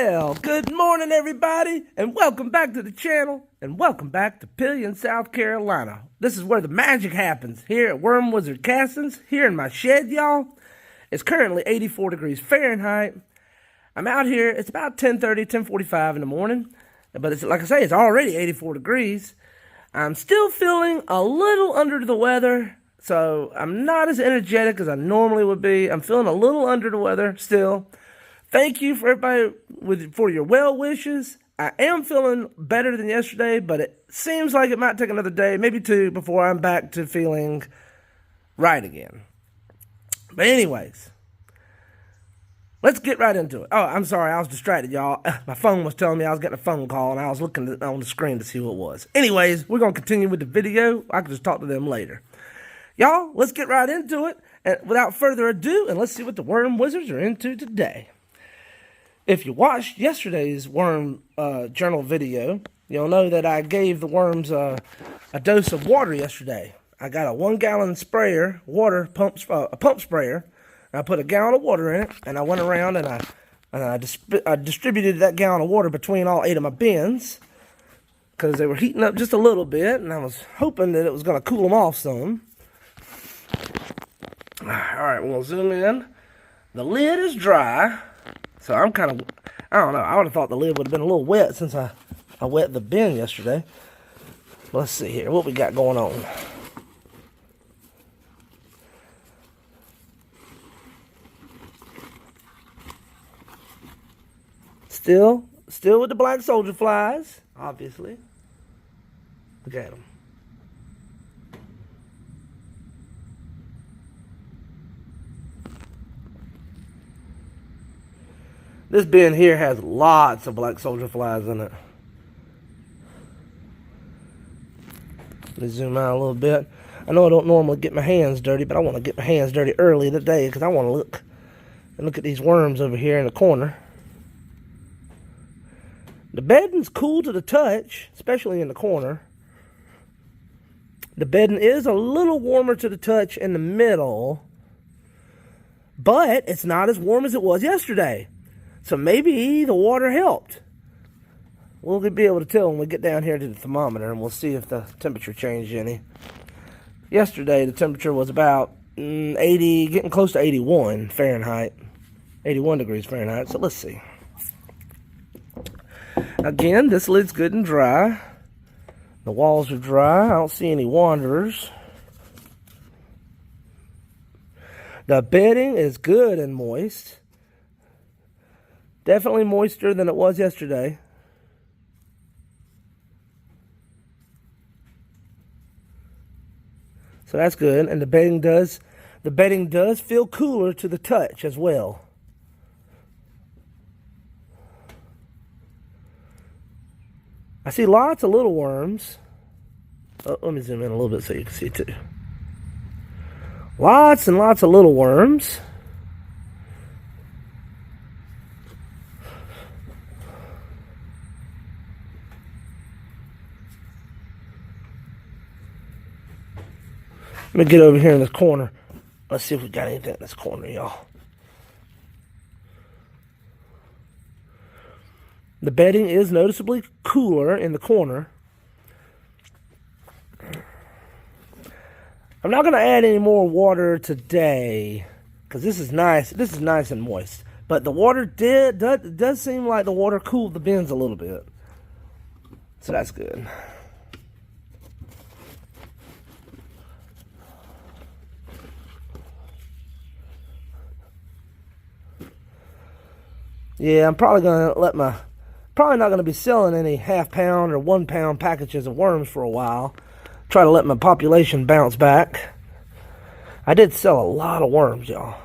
Well, good morning, everybody, and welcome back to the channel, and welcome back to Pelion, South Carolina. This is where the magic happens, here at wormwizardcastings, here in my shed, y'all. It's currently 84 degrees Fahrenheit. I'm out here, it's about 10:30, 10:45 in the morning, but it's like I say, it's already 84 degrees. I'm still feeling a little under the weather, so I'm not as energetic as I normally would be. I'm feeling a little under the weather still. Thank you for everybody for your well wishes. I am feeling better than yesterday, but it seems like it might take another day, maybe two, before I'm back to feeling right again. But anyways, let's get right into it. Oh, I'm sorry, I was distracted, y'all. My phone was telling me I was getting a phone call, and I was looking on the screen to see who it was. Anyways, we're going to continue with the video. I can just talk to them later. Y'all, let's get right into it. And without further ado, and let's see what the worm wizards are into today. If you watched yesterday's worm journal video, you'll know that I gave the worms a dose of water yesterday. I got a 1-gallon sprayer, a pump sprayer. I put a gallon of water in it, and I went around and I distributed that gallon of water between all 8 of my bins because they were heating up just a little bit, and I was hoping that it was going to cool them off some. All right, we'll zoom in. The lid is dry. So I'm kind of, I don't know, I would have thought the lid would have been a little wet since I wet the bin yesterday. But let's see here, what we got going on. Still with the black soldier flies, obviously. Look at them. This bin here has lots of black soldier flies in it. Let me zoom out a little bit. I know I don't normally get my hands dirty, but I want to get my hands dirty early today because I want to look at these worms over here in the corner. The bedding's cool to the touch, especially in the corner. The bedding is a little warmer to the touch in the middle, but it's not as warm as it was yesterday. So maybe the water helped. We'll be able to tell when we get down here to the thermometer, and we'll see if the temperature changed any. Yesterday, the temperature was about 80, getting close to 81 Fahrenheit. 81 degrees Fahrenheit, so let's see. Again, this lid's good and dry. The walls are dry. I don't see any wanderers. The bedding is good and moist. Definitely moister than it was yesterday. So that's good. And the bedding does feel cooler to the touch as well. I see lots of little worms. Oh, let me zoom in a little bit so you can see too. Lots and lots of little worms. Let me get over here in this corner. Let's see if we got anything in this corner, y'all. The bedding is noticeably cooler in the corner. I'm not going to add any more water today because this is nice. This is nice and moist. But the water does seem like the water cooled the bins a little bit. So that's good. Yeah, I'm probably not going to be selling any half-pound or 1-pound packages of worms for a while. Try to let my population bounce back. I did sell a lot of worms, y'all.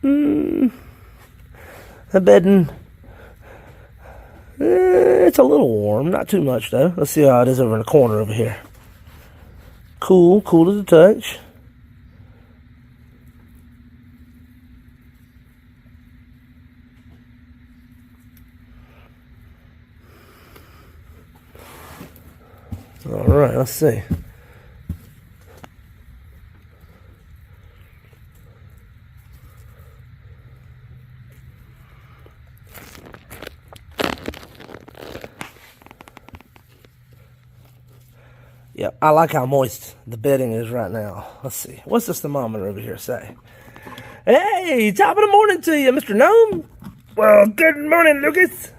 The bedding, it's a little warm, not too much though. Let's see how it is over in the corner over here. Cool to the touch. All right, let's see. Yep, I like how moist the bedding is right now. Let's see. What's this thermometer over here say? Hey, top of the morning to you, Mr. Gnome. Well, good morning, Lucas.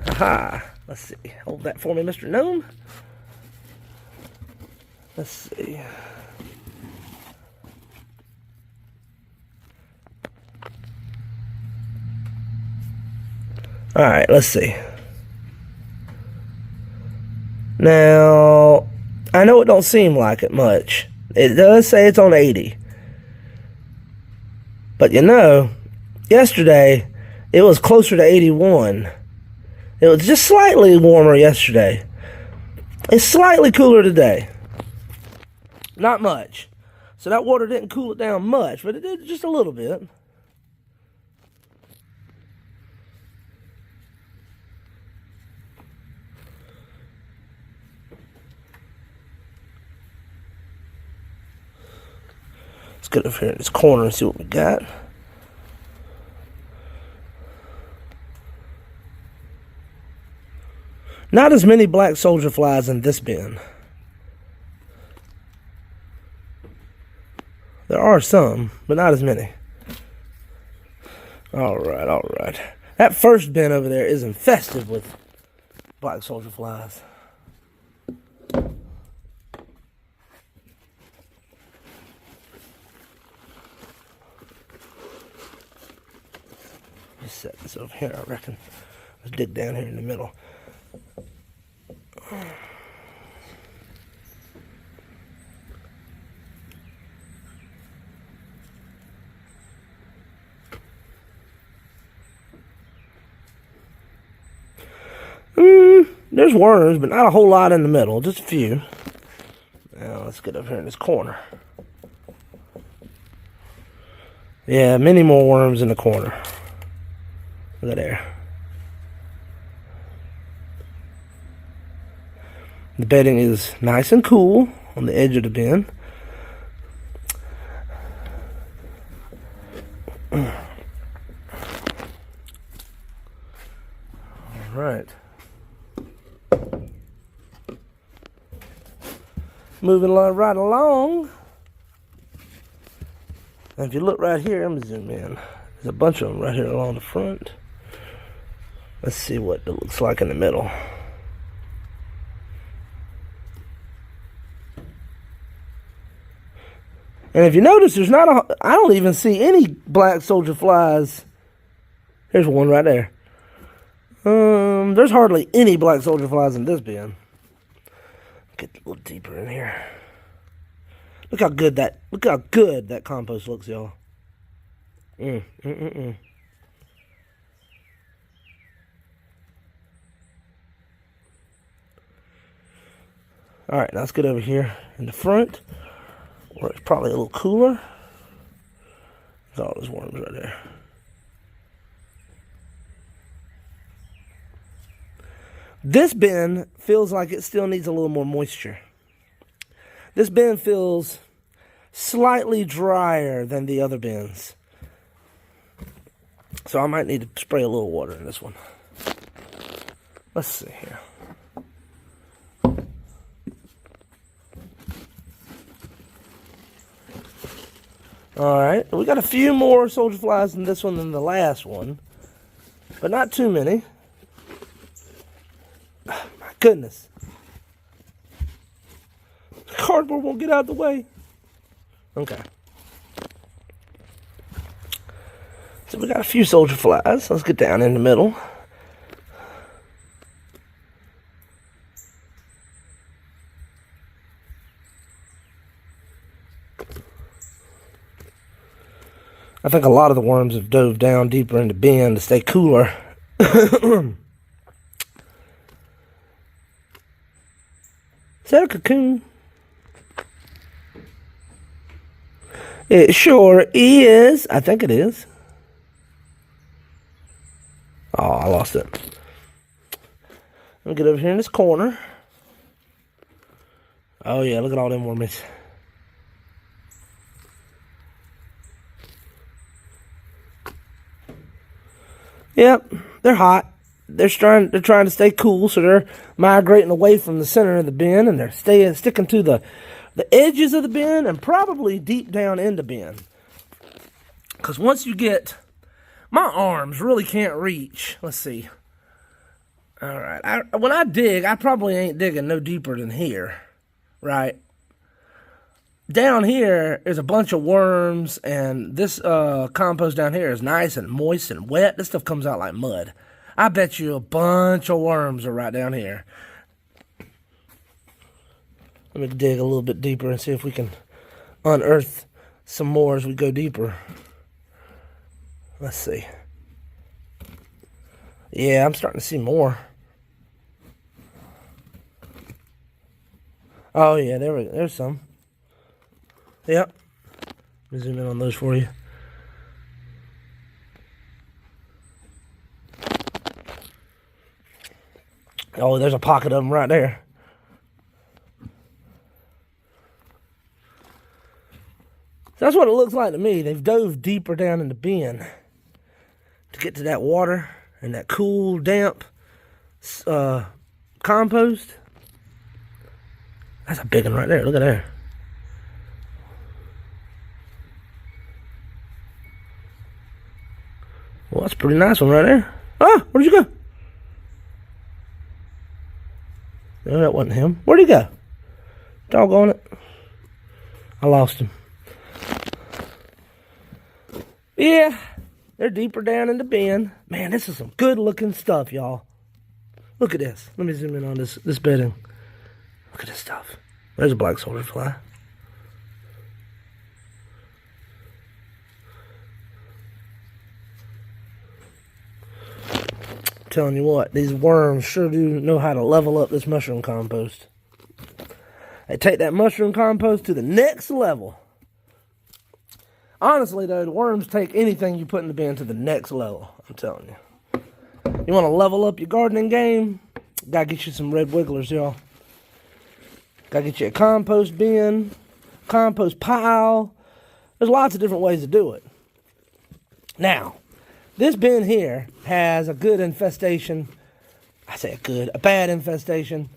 Aha. Let's see. Hold that for me, Mr. Gnome. Let's see. All right, let's see. Now, I know it don't seem like it much. It does say it's on 80. But you know, yesterday, it was closer to 81. It was just slightly warmer yesterday. It's slightly cooler today. Not much. So that water didn't cool it down much, but it did just a little bit. Let's get over here in this corner and see what we got. Not as many black soldier flies in this bin. There are some, but not as many. Alright, alright. That first bin over there is infested with black soldier flies. Let's set this over here, I reckon. Let's dig down here in the middle. There's worms, but not a whole lot in the middle, just a few. Now let's get up here in this corner. Yeah, many more worms in the corner. Look at there. The bedding is nice and cool on the edge of the bin. All right. Moving right along. And if you look right here, I'm going to zoom in. There's a bunch of them right here along the front. Let's see what it looks like in the middle. And if you notice, there's not a, I don't even see any black soldier flies. Here's one right there. There's hardly any black soldier flies in this bin. Get a little deeper in here. Look how good that compost looks, y'all. Alright, now let's get over here in the front, where it's probably a little cooler. There's all those worms right there. This bin feels like it still needs a little more moisture. This bin feels slightly drier than the other bins. So I might need to spray a little water in this one. Let's see here. Alright, we got a few more soldier flies in this one than the last one. But not too many. Oh, my goodness. Cardboard won't get out of the way. Okay. So we got a few soldier flies. Let's get down in the middle. I think a lot of the worms have dove down deeper in the bin to stay cooler. Is that a cocoon? It sure is. I think it is. Oh, I lost it. Let me get over here in this corner. Oh yeah, look at all them wormies. Yep, they're hot. they're trying to stay cool, so they're migrating away from the center of the bin, and they're sticking to the edges of the bin and probably deep down in the bin. Because once you get, my arms really can't reach. Let's see. All right. When I dig, I probably ain't digging no deeper than here, right? Down here is a bunch of worms, and this compost down here is nice and moist and wet. This stuff comes out like mud. I bet you a bunch of worms are right down here. Let me dig a little bit deeper and see if we can unearth some more as we go deeper. Let's see. Yeah, I'm starting to see more. Oh, yeah, there's some. Yep. Let me zoom in on those for you. Oh, there's a pocket of them right there. So that's what it looks like to me. They've dove deeper down in the bin to get to that water and that cool, damp compost. That's a big one right there. Look at there. Well, that's a pretty nice one right there. Oh, where'd you go? No, that wasn't him. Where'd he go? Doggone it. I lost him. Yeah, they're deeper down in the bin. Man, this is some good looking stuff, y'all. Look at this. Let me zoom in on this bedding. Look at this stuff. There's a black soldier fly. I'm telling you what, these worms sure do know how to level up this mushroom compost. They take that mushroom compost to the next level. Honestly, though, the worms take anything you put in the bin to the next level. I'm telling you. You want to level up your gardening game? Gotta get you some red wigglers, y'all. Gotta get you a compost bin, compost pile. There's lots of different ways to do it. Now, this bin here has a good infestation. I say a bad infestation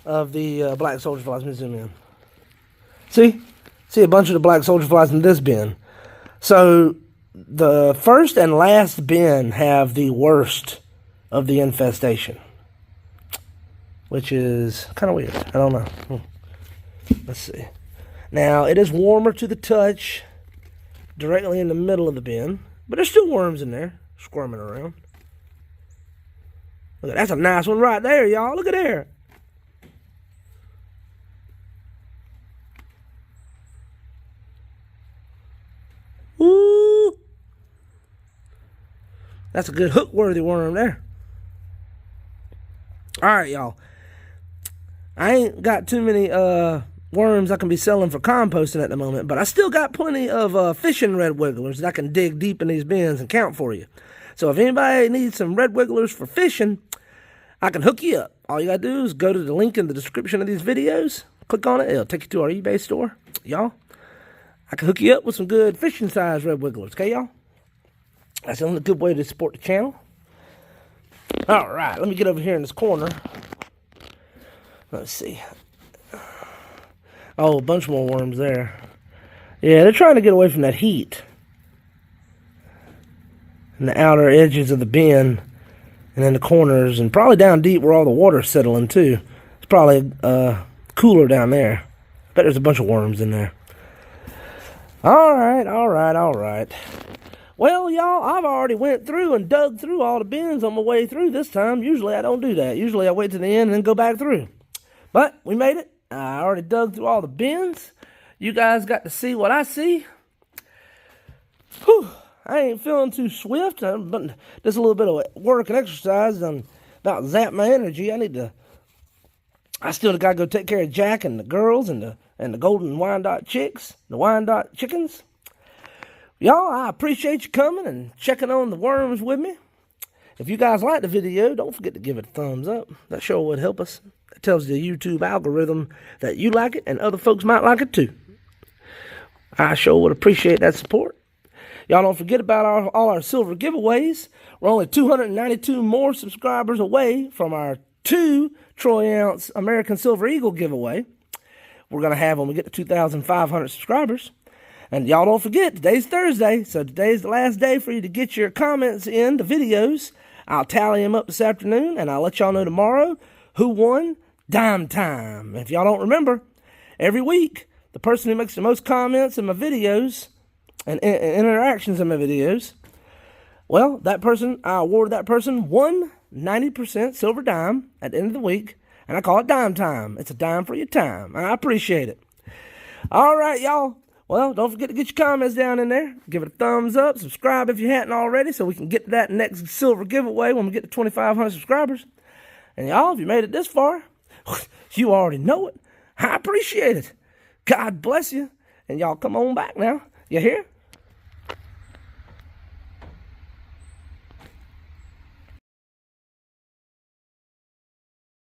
of the black soldier flies. Let me zoom in. See a bunch of the black soldier flies in this bin. So the first and last bin have the worst of the infestation, which is kind of weird. I don't know. Let's see. Now, it is warmer to the touch directly in the middle of the bin, but there's still worms in there squirming around. Look, that's a nice one right there, y'all. Look at there. Ooh. That's a good hook-worthy worm there. All right, y'all. I ain't got too many worms I can be selling for composting at the moment, but I still got plenty of fishing red wigglers that I can dig deep in these bins and count for you. So if anybody needs some red wigglers for fishing, I can hook you up. All you gotta do is go to the link in the description of these videos, click on it, it'll take you to our eBay store. Y'all, I can hook you up with some good fishing size red wigglers, okay, y'all? That's the only good way to support the channel. All right, let me get over here in this corner. Let's see. Oh, a bunch more worms there. Yeah, they're trying to get away from that heat. And the outer edges of the bin. And then the corners. And probably down deep where all the water's settling, too. It's probably cooler down there. Bet there's a bunch of worms in there. All right. Well, y'all, I've already went through and dug through all the bins on my way through this time. Usually I don't do that. Usually I wait to the end and then go back through. But we made it. I already dug through all the bins. You guys got to see what I see. Whew, I ain't feeling too swift, but just a little bit of work and exercise and about zap my energy. I still got to go take care of Jack and the girls and the golden Wyandotte chicks, the Wyandotte chickens. Y'all, I appreciate you coming and checking on the worms with me. If you guys like the video, don't forget to give it a thumbs up. That sure would help us. It tells the YouTube algorithm that you like it and other folks might like it too. I sure would appreciate that support. Y'all don't forget about all our silver giveaways. We're only 292 more subscribers away from our 2 troy ounce American Silver Eagle giveaway. We're going to have when we get to 2,500 subscribers. And y'all don't forget, today's Thursday, so today's the last day for you to get your comments in the videos. I'll tally them up this afternoon, and I'll let y'all know tomorrow who won Dime Time. If y'all don't remember, every week, the person who makes the most comments in my videos and interactions in my videos, well, that person, I award that person one 90% silver dime at the end of the week, and I call it Dime Time. It's a dime for your time. I appreciate it. All right, y'all. Well, don't forget to get your comments down in there. Give it a thumbs up. Subscribe if you hadn't already so we can get to that next silver giveaway when we get to 2,500 subscribers. And y'all, if you made it this far, you already know it. I appreciate it. God bless you. And y'all come on back now. You hear?